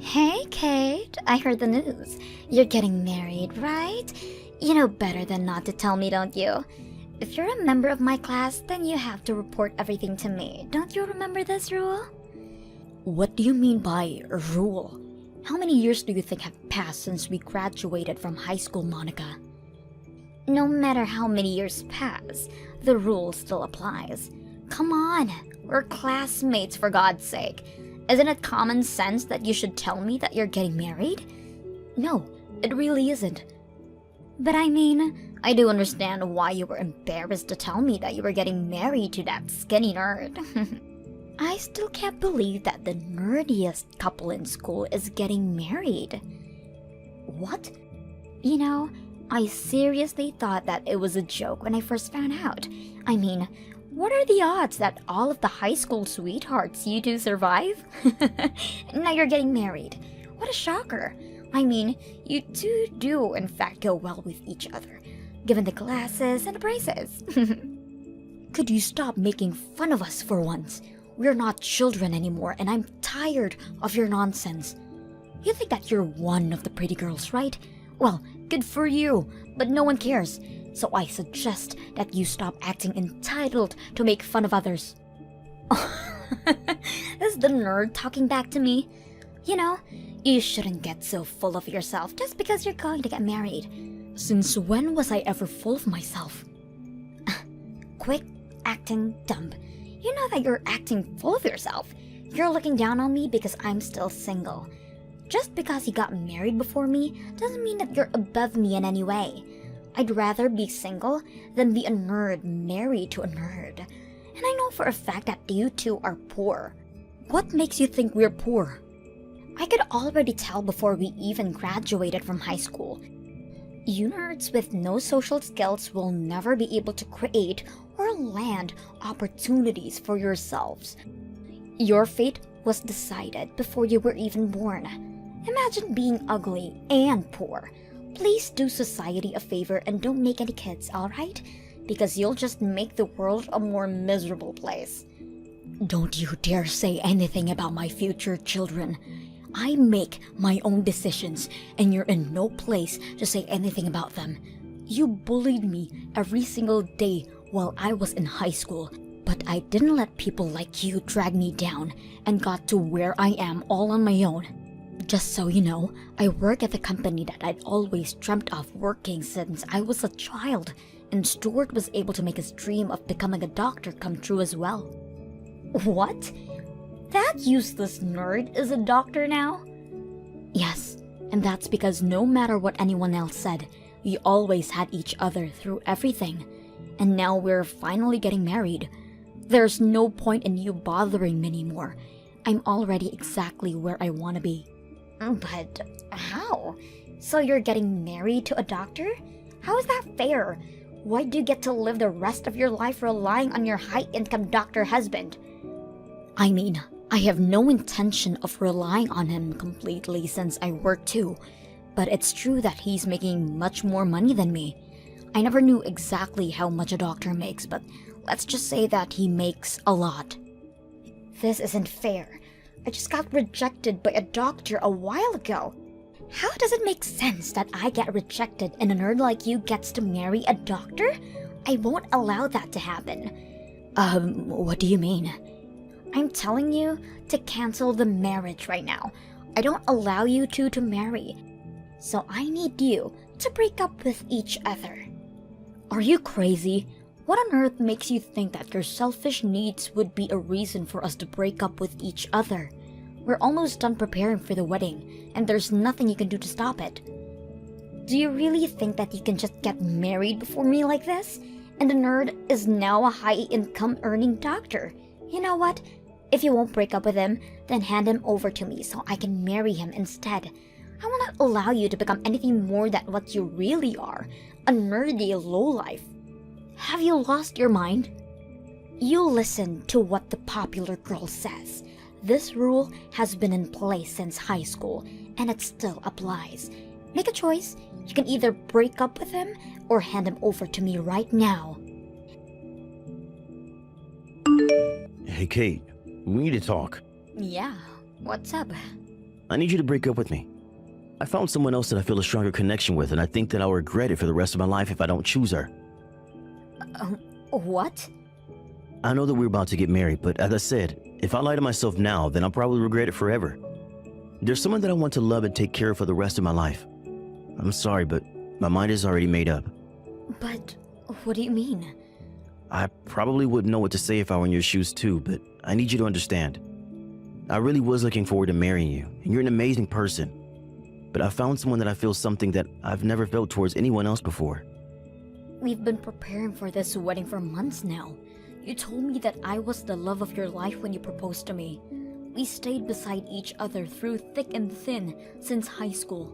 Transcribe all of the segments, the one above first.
Hey, Kate, I heard the news. You're getting married, right? You know better than not to tell me, don't you? If you're a member of my class, then you have to report everything to me. Don't you remember this rule? What do you mean by a rule? How many years do you think have passed since we graduated from high school, Monica? No matter how many years pass, the rule still applies. Come on, we're classmates for God's sake. Isn't it common sense that you should tell me that you're getting married? No, it really isn't. But I mean, I do understand why you were embarrassed to tell me that you were getting married to that skinny nerd. I still can't believe that the nerdiest couple in school is getting married. What? You know, I seriously thought that it was a joke when I first found out. I mean, what are the odds that all of the high school sweethearts you two survive? Now you're getting married. What a shocker. I mean, you two do in fact go well with each other, given the glasses and the braces. Could you stop making fun of us for once? We're not children anymore, and I'm tired of your nonsense. You think that you're one of the pretty girls, right? Well, good for you, but no one cares. So I suggest that you stop acting entitled to make fun of others. Is the nerd talking back to me? You know, you shouldn't get so full of yourself just because you're going to get married. Since when was I ever full of myself? Quit acting dumb. You know that you're acting full of yourself. You're looking down on me because I'm still single. Just because you got married before me doesn't mean that you're above me in any way. I'd rather be single than be a nerd married to a nerd. And I know for a fact that you two are poor. What makes you think we're poor? I could already tell before we even graduated from high school. You nerds with no social skills will never be able to create or land opportunities for yourselves. Your fate was decided before you were even born. Imagine being ugly and poor. Please do society a favor and don't make any kids, alright? Because you'll just make the world a more miserable place. Don't you dare say anything about my future children. I make my own decisions, and you're in no place to say anything about them. You bullied me every single day while I was in high school, but I didn't let people like you drag me down and got to where I am all on my own. Just so you know, I work at the company that I'd always dreamt of working since I was a child, and Stuart was able to make his dream of becoming a doctor come true as well. What? That useless nerd is a doctor now? Yes, and that's because no matter what anyone else said, we always had each other through everything. And now we're finally getting married. There's no point in you bothering me anymore. I'm already exactly where I want to be. But how? So you're getting married to a doctor? How is that fair? Why do you get to live the rest of your life relying on your high-income doctor husband? I mean, I have no intention of relying on him completely since I work too, but it's true that he's making much more money than me. I never knew exactly how much a doctor makes, but let's just say that he makes a lot. This isn't fair. I just got rejected by a doctor a while ago. How does it make sense that I get rejected and a nerd like you gets to marry a doctor? I won't allow that to happen. What do you mean? I'm telling you to cancel the marriage right now. I don't allow you two to marry. So I need you to break up with each other. Are you crazy? What on earth makes you think that your selfish needs would be a reason for us to break up with each other? We're almost done preparing for the wedding, and there's nothing you can do to stop it. Do you really think that you can just get married before me like this? And the nerd is now a high-income earning doctor. You know what? If you won't break up with him, then hand him over to me so I can marry him instead. I will not allow you to become anything more than what you really are, a nerdy lowlife. Have you lost your mind? You listen to what the popular girl says. This rule has been in place since high school, and it still applies. Make a choice. You can either break up with him or hand him over to me right now. Hey, Kate, we need to talk. Yeah, what's up? I need you to break up with me. I found someone else that I feel a stronger connection with, and I think that I'll regret it for the rest of my life if I don't choose her. What? I know that we're about to get married, but as I said, if I lie to myself now, then I'll probably regret it forever. There's someone that I want to love and take care of for the rest of my life. I'm sorry, but my mind is already made up. But what do you mean? I probably wouldn't know what to say if I were in your shoes too, but I need you to understand. I really was looking forward to marrying you, and you're an amazing person. But I found someone that I feel something that I've never felt towards anyone else before. We've been preparing for this wedding for months now. You told me that I was the love of your life when you proposed to me. We stayed beside each other through thick and thin since high school.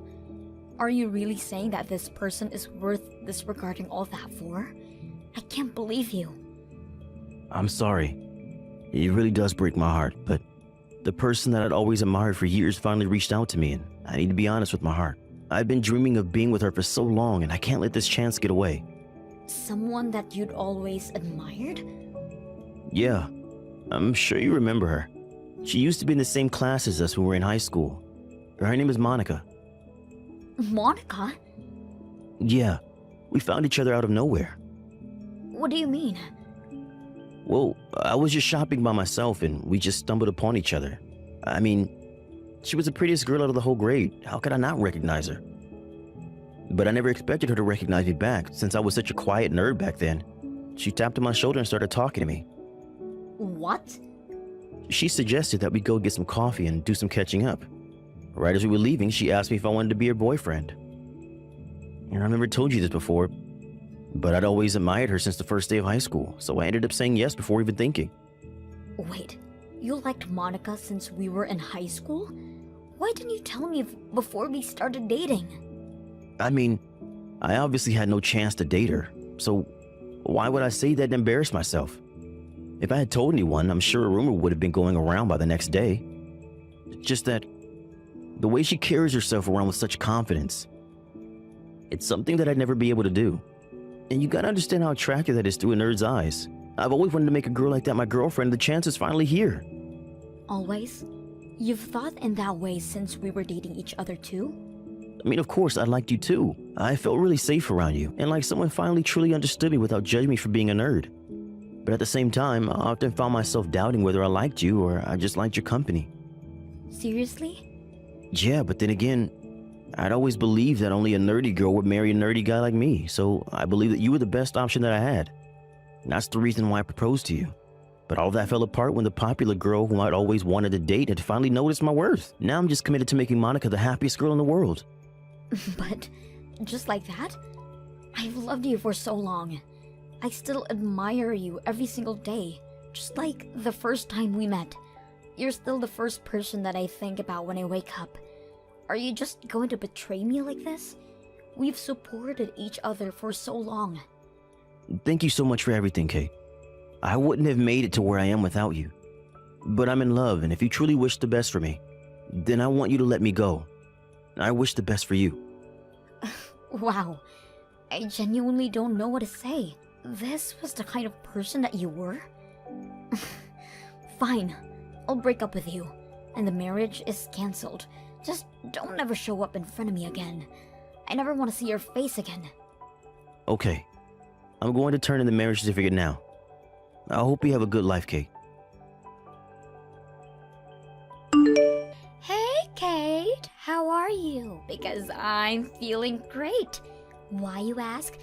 Are you really saying that this person is worth disregarding all that for? I can't believe you. I'm sorry. It really does break my heart, but the person that I'd always admired for years finally reached out to me, and I need to be honest with my heart. I've been dreaming of being with her for so long, and I can't let this chance get away. Someone that you'd always admired? Yeah, I'm sure you remember her. She used to be in the same class as us when we were in high school. Her name is Monica. Monica? Yeah, we found each other out of nowhere. What do you mean? Well, I was just shopping by myself and we just stumbled upon each other. I mean, she was the prettiest girl out of the whole grade. How could I not recognize her? But I never expected her to recognize me back since I was such a quiet nerd back then. She tapped on my shoulder and started talking to me. What? She suggested that we go get some coffee and do some catching up. Right as we were leaving, she asked me if I wanted to be her boyfriend. And I've never told you this before, but I'd always admired her since the first day of high school, so I ended up saying yes before even thinking. Wait, you liked Monica since we were in high school? Why didn't you tell me before we started dating? I mean, I obviously had no chance to date her, so why would I say that and embarrass myself? If I had told anyone, I'm sure a rumor would have been going around by the next day. Just that the way she carries herself around with such confidence, it's something that I'd never be able to do. And you gotta understand how attractive that is through a nerd's eyes. I've always wanted to make a girl like that my girlfriend, and the chance is finally here. Always? You've thought in that way since we were dating each other too? I mean, of course, I liked you too. I felt really safe around you, and like someone finally truly understood me without judging me for being a nerd. But at the same time, I often found myself doubting whether I liked you or I just liked your company. Seriously? Yeah, but then again, I'd always believed that only a nerdy girl would marry a nerdy guy like me, so I believed that you were the best option that I had. And that's the reason why I proposed to you. But all that fell apart when the popular girl whom I'd always wanted to date had finally noticed my worth. Now I'm just committed to making Monica the happiest girl in the world. But just like that? I've loved you for so long. I still admire you every single day, just like the first time we met. You're still the first person that I think about when I wake up. Are you just going to betray me like this? We've supported each other for so long. Thank you so much for everything, Kate. I wouldn't have made it to where I am without you. But I'm in love, and if you truly wish the best for me, then I want you to let me go. I wish the best for you. Wow, I genuinely don't know what to say. This was the kind of person that you were? Fine, I'll break up with you, and the marriage is cancelled. Just don't ever show up in front of me again. I never want to see your face again. Okay, I'm going to turn in the marriage certificate now. I hope you have a good life, Kate. Hey, Kate, how are you? Because I'm feeling great. Why, you ask?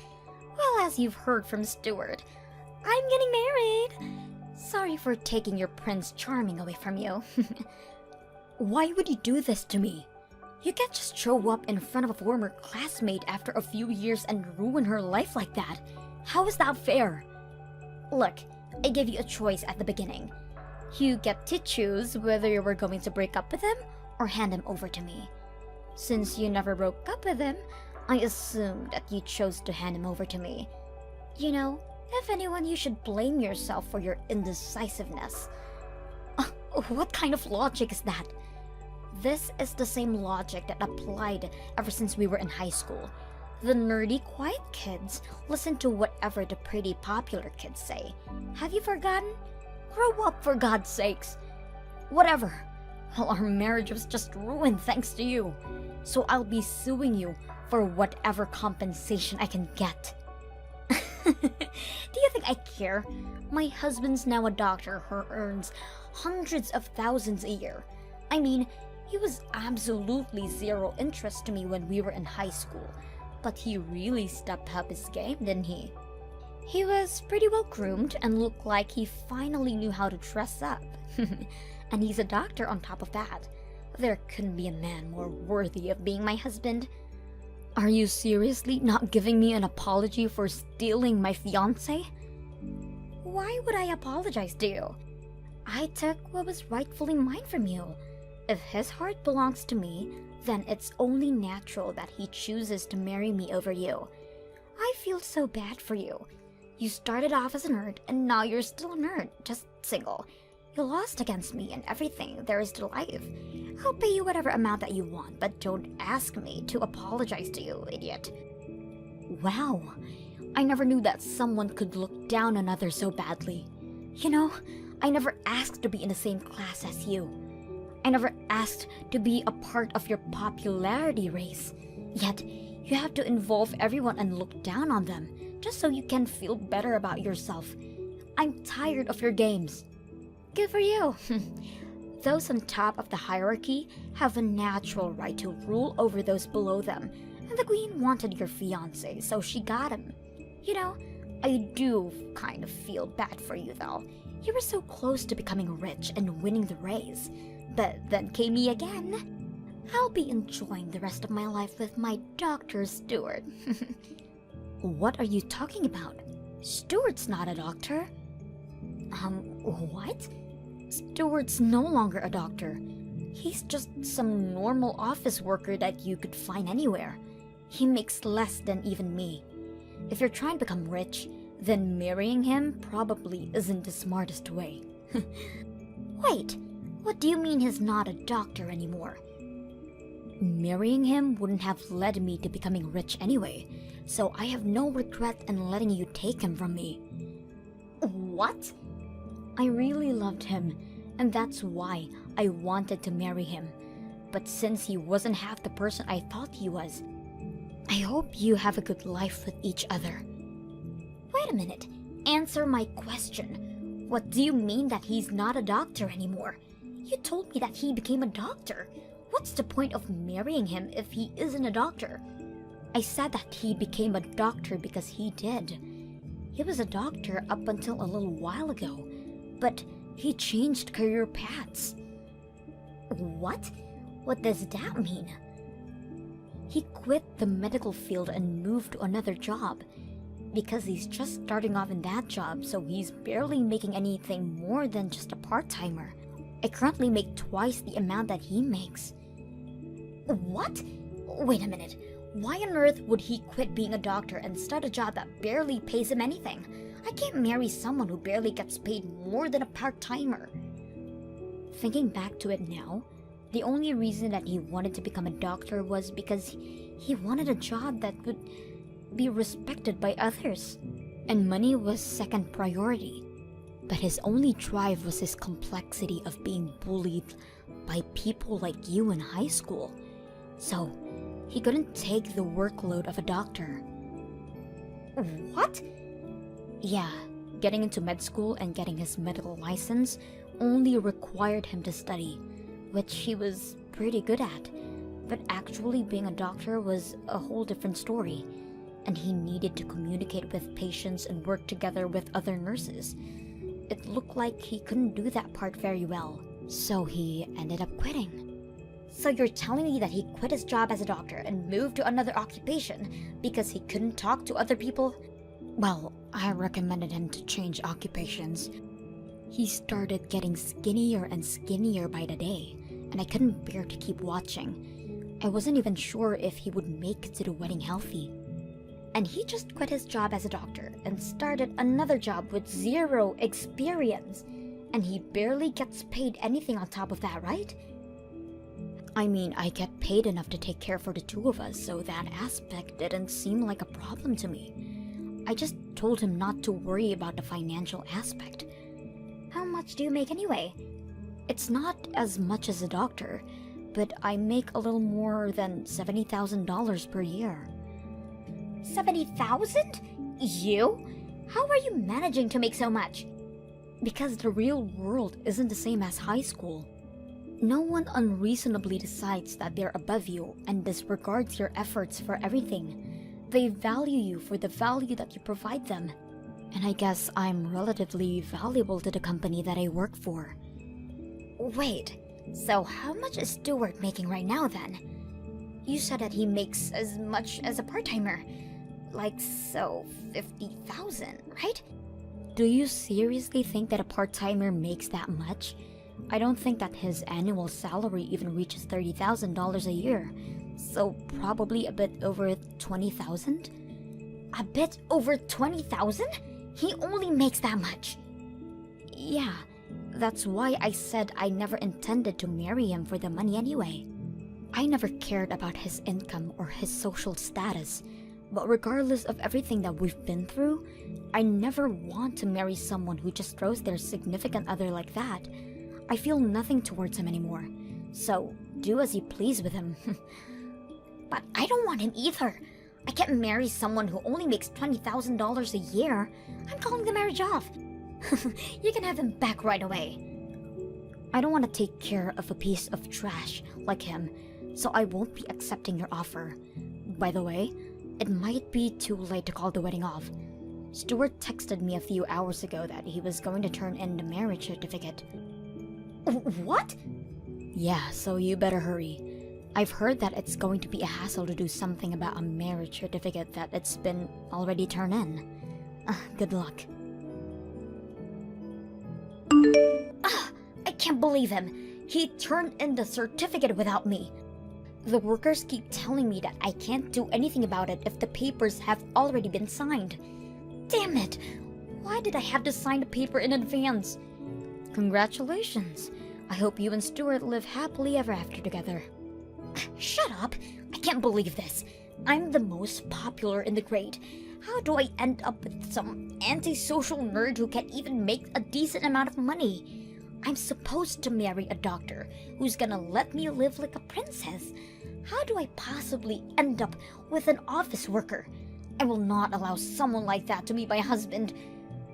Well, as you've heard from Stuart, I'm getting married. Sorry for taking your Prince Charming away from you. Why would you do this to me? You can't just show up in front of a former classmate after a few years and ruin her life like that. How is that fair? Look, I gave you a choice at the beginning. You get to choose whether you were going to break up with him or hand him over to me. Since you never broke up with him, I assumed that you chose to hand him over to me. You know, if anyone, you should blame yourself for your indecisiveness. What kind of logic is that? This is the same logic that applied ever since we were in high school. The nerdy, quiet kids listen to whatever the pretty, popular kids say. Have you forgotten? Grow up, for God's sakes. Whatever. Well, our marriage was just ruined thanks to you. So I'll be suing you for whatever compensation I can get. Do you think I care? My husband's now a doctor who earns hundreds of thousands a year. I mean, he was absolutely zero interest to me when we were in high school. But he really stepped up his game, didn't he? He was pretty well groomed and looked like he finally knew how to dress up. And he's a doctor on top of that. There couldn't be a man more worthy of being my husband. Are you seriously not giving me an apology for stealing my fiancé? Why would I apologize to you? I took what was rightfully mine from you. If his heart belongs to me, then it's only natural that he chooses to marry me over you. I feel so bad for you. You started off as a nerd, and now you're still a nerd, just single. You lost against me and everything there is to life. I'll pay you whatever amount that you want, but don't ask me to apologize to you, idiot. Wow, I never knew that someone could look down on others so badly. You know, I never asked to be in the same class as you. I never asked to be a part of your popularity race. Yet, you have to involve everyone and look down on them, just so you can feel better about yourself. I'm tired of your games. Good for you. Those on top of the hierarchy have a natural right to rule over those below them, and the queen wanted your fiancé, so she got him. You know, I do kind of feel bad for you though. You were so close to becoming rich and winning the race, but then came me again. I'll be enjoying the rest of my life with my Dr. Stewart. What are you talking about? Stewart's not a doctor. What? Stewart's no longer a doctor. He's just some normal office worker that you could find anywhere. He makes less than even me. If you're trying to become rich, then marrying him probably isn't the smartest way. Wait, what do you mean he's not a doctor anymore? Marrying him wouldn't have led me to becoming rich anyway, so I have no regret in letting you take him from me. What? I really loved him, and that's why I wanted to marry him. But since he wasn't half the person I thought he was, I hope you have a good life with each other. Wait a minute, answer my question. What do you mean that he's not a doctor anymore? You told me that he became a doctor. What's the point of marrying him if he isn't a doctor? I said that he became a doctor because he did. He was a doctor up until a little while ago, but he changed career paths. What? What does that mean? He quit the medical field and moved to another job. Because he's just starting off in that job, so he's barely making anything more than just a part-timer. I currently make twice the amount that he makes. What? Wait a minute. Why on earth would he quit being a doctor and start a job that barely pays him anything? I can't marry someone who barely gets paid more than a part-timer. Thinking back to it now, the only reason that he wanted to become a doctor was because he wanted a job that would be respected by others, and money was second priority. But his only drive was his complexity of being bullied by people like you in high school. So, he couldn't take the workload of a doctor. What? Yeah, getting into med school and getting his medical license only required him to study, which he was pretty good at. But actually being a doctor was a whole different story, and he needed to communicate with patients and work together with other nurses. It looked like he couldn't do that part very well, so he ended up quitting. So you're telling me that he quit his job as a doctor and moved to another occupation because he couldn't talk to other people? Well, I recommended him to change occupations. He started getting skinnier and skinnier by the day, and I couldn't bear to keep watching. I wasn't even sure if he would make it to the wedding healthy. And he just quit his job as a doctor and started another job with zero experience. And he barely gets paid anything on top of that, right? I mean, I get paid enough to take care for the two of us, so that aspect didn't seem like a problem to me. I just told him not to worry about the financial aspect. How much do you make anyway? It's not as much as a doctor, but I make a little more than $70,000 per year. 70,000? You? How are you managing to make so much? Because the real world isn't the same as high school. No one unreasonably decides that they're above you and disregards your efforts for everything. They value you for the value that you provide them. And I guess I'm relatively valuable to the company that I work for. Wait, so how much is Stuart making right now then? You said that he makes as much as a part-timer. Like, so 50,000, right? Do you seriously think that a part-timer makes that much? I don't think that his annual salary even reaches $30,000 a year. So probably a bit over 20,000? A bit over 20,000? He only makes that much. Yeah, that's why I said I never intended to marry him for the money anyway. I never cared about his income or his social status. But regardless of everything that we've been through, I never want to marry someone who just throws their significant other like that. I feel nothing towards him anymore. So, do as you please with him. But I don't want him either. I can't marry someone who only makes $20,000 a year. I'm calling the marriage off. You can have him back right away. I don't want to take care of a piece of trash like him, so I won't be accepting your offer. By the way, it might be too late to call the wedding off. Stuart texted me a few hours ago that he was going to turn in the marriage certificate. What? Yeah, so you better hurry. I've heard that it's going to be a hassle to do something about a marriage certificate that it's been already turned in. Good luck. I can't believe him. He turned in the certificate without me. The workers keep telling me that I can't do anything about it if the papers have already been signed. Damn it! Why did I have to sign the paper in advance? Congratulations. I hope you and Stuart live happily ever after together. Shut up! I can't believe this. I'm the most popular in the grade. How do I end up with some antisocial nerd who can't even make a decent amount of money? I'm supposed to marry a doctor who's gonna let me live like a princess. How do I possibly end up with an office worker? I will not allow someone like that to be my husband.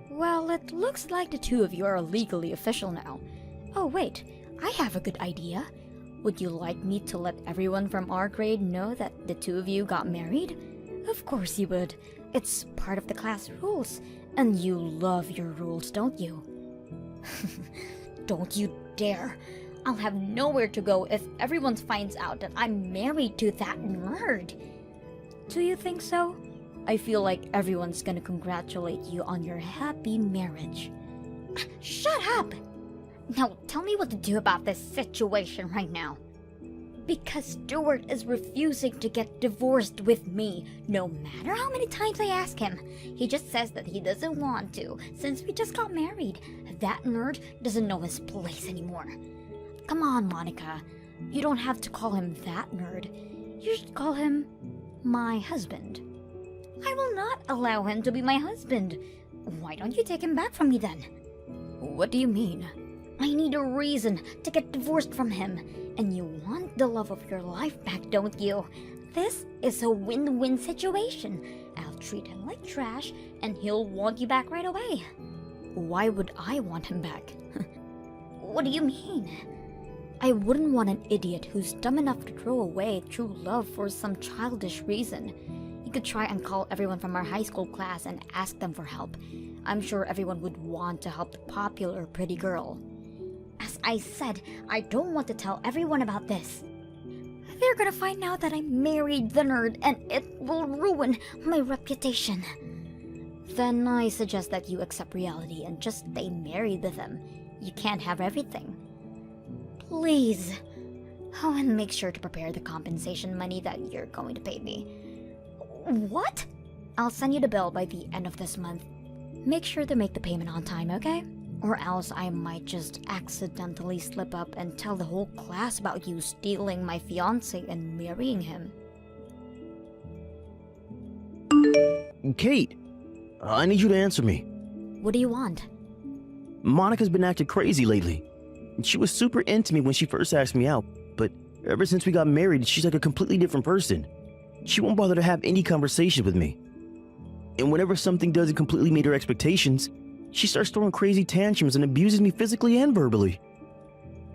Well, it looks like the two of you are legally official now. Oh wait, I have a good idea. Would you like me to let everyone from our grade know that the two of you got married? Of course you would. It's part of the class rules. And you love your rules, don't you? Don't you dare. I'll have nowhere to go if everyone finds out that I'm married to that nerd. Do you think so? I feel like everyone's gonna congratulate you on your happy marriage. Shut up! Now tell me what to do about this situation right now. Because Stuart is refusing to get divorced with me, no matter how many times I ask him. He just says that he doesn't want to, since we just got married. That nerd doesn't know his place anymore. Come on, Monica. You don't have to call him that nerd. You should call him my husband. I will not allow him to be my husband. Why don't you take him back from me then? What do you mean? I need a reason to get divorced from him. And you want the love of your life back, don't you? This is a win-win situation. I'll treat him like trash, and he'll want you back right away. Why would I want him back? What do you mean? I wouldn't want an idiot who's dumb enough to throw away true love for some childish reason. You could try and call everyone from our high school class and ask them for help. I'm sure everyone would want to help the popular pretty girl. As I said, I don't want to tell everyone about this. They're gonna find out that I married the nerd, and it will ruin my reputation. Then I suggest that you accept reality and just stay married with him. You can't have everything. Please. Oh, and make sure to prepare the compensation money that you're going to pay me. What? I'll send you the bill by the end of this month. Make sure to make the payment on time, okay? Or else I might just accidentally slip up and tell the whole class about you stealing my fiancé and marrying him. Kate, I need you to answer me. What do you want? Monica's been acting crazy lately. She was super into me when she first asked me out, but ever since we got married, she's like a completely different person. She won't bother to have any conversation with me. And whenever something doesn't completely meet her expectations, she starts throwing crazy tantrums and abuses me physically and verbally.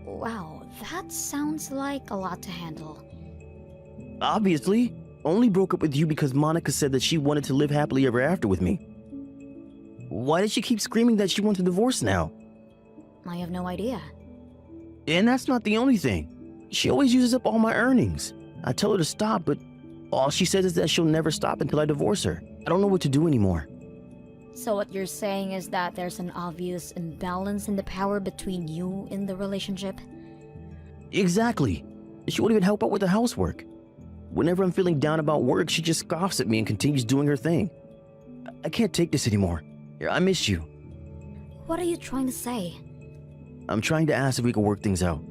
Wow, that sounds like a lot to handle. Obviously, only broke up with you because Monica said that she wanted to live happily ever after with me. Why does she keep screaming that she wants a divorce now? I have no idea. And that's not the only thing. She always uses up all my earnings. I tell her to stop, but all she says is that she'll never stop until I divorce her. I don't know what to do anymore. So what you're saying is that there's an obvious imbalance in the power between you in the relationship? Exactly. She won't even help out with the housework. Whenever I'm feeling down about work, she just scoffs at me and continues doing her thing. I can't take this anymore. I miss you. What are you trying to say? I'm trying to ask if we can work things out.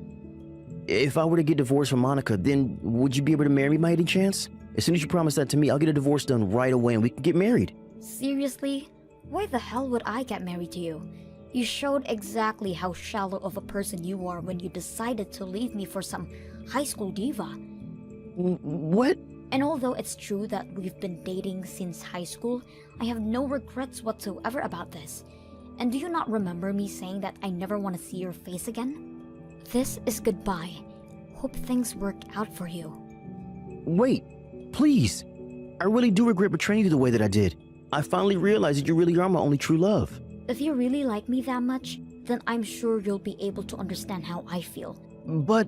If I were to get divorced from Monica, then would you be able to marry me by any chance? As soon as you promise that to me, I'll get a divorce done right away and we can get married. Seriously? Why the hell would I get married to you? You showed exactly how shallow of a person you are when you decided to leave me for some high school diva. What? And although it's true that we've been dating since high school, I have no regrets whatsoever about this. And do you not remember me saying that I never want to see your face again? This is goodbye. Hope things work out for you. Wait, please. I really do regret betraying you the way that I did. I finally realized that you really are my only true love. If you really like me that much, then I'm sure you'll be able to understand how I feel. But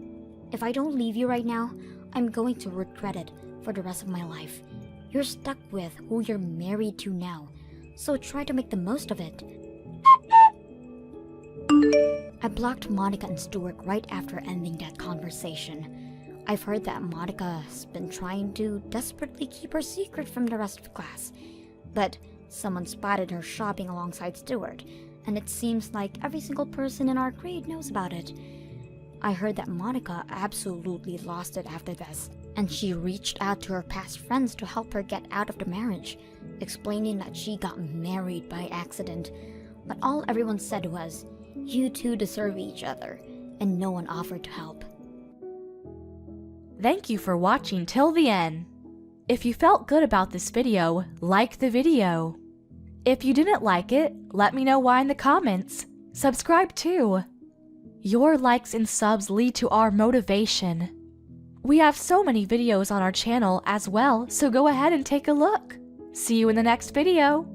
If I don't leave you right now, I'm going to regret it for the rest of my life. You're stuck with who you're married to now, so try to make the most of it. I blocked Monica and Stuart right after ending that conversation. I've heard that Monica's been trying to desperately keep her secret from the rest of the class, but someone spotted her shopping alongside Stuart, and it seems like every single person in our grade knows about it. I heard that Monica absolutely lost it after this, and she reached out to her past friends to help her get out of the marriage, explaining that she got married by accident. But all everyone said was, "You two deserve each other," and no one offered to help. Thank you for watching till the end. If you felt good about this video, like the video. If you didn't like it, let me know why in the comments. Subscribe too. Your likes and subs lead to our motivation. We have so many videos on our channel as well, so go ahead and take a look. See you in the next video.